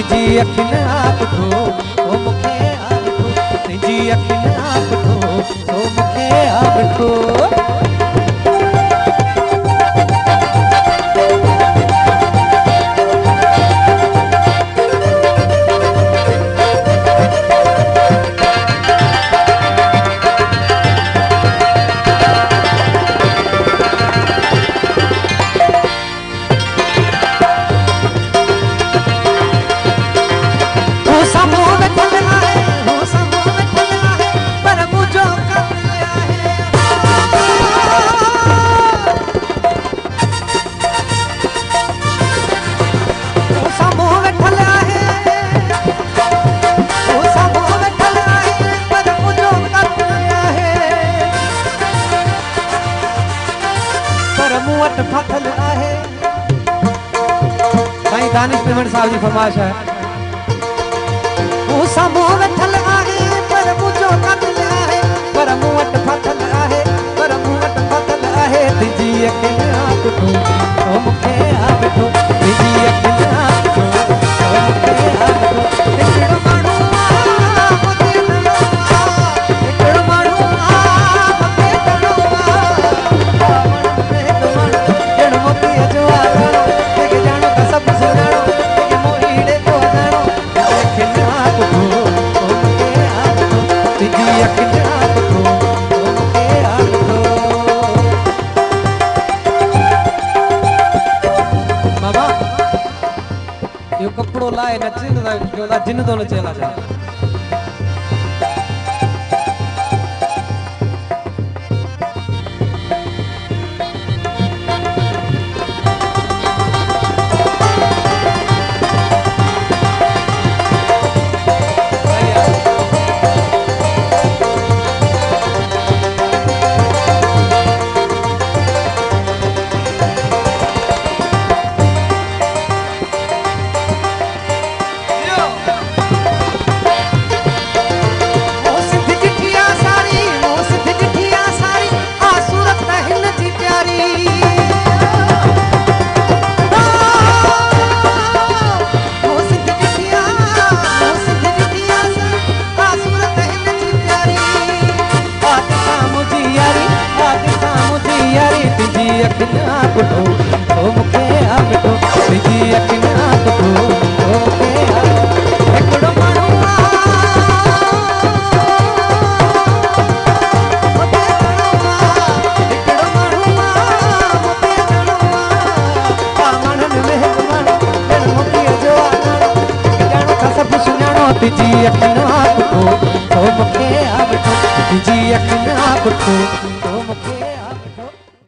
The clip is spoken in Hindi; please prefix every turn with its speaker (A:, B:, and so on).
A: तुझी अखिन आप ठो ओ मुखे आप ठो तुझी अखिन आप ठो ओ मुखे आप ठो दानिश पेमेंट साहब जी फरमाइश है वो समो वेठल आहे पर मुझो कतल आहे पर मुवट फथल आहे पर मुवट फथल आहे तुझी अखिन आप ठो ओ मुखे आप ठो तुझी अखिन आप ठो ओ मुखे आप ठो एकड़ो माण्हू मते तणवा एकड़ो माण्हू मते तणवा जण मोती जो आलो के जानो त सब सुनाणो कपड़ो लाए न जिन तो न चला जा तुझी अखिन आप ठो ओ मुखे आप ठो तुझी अखिन आप ठो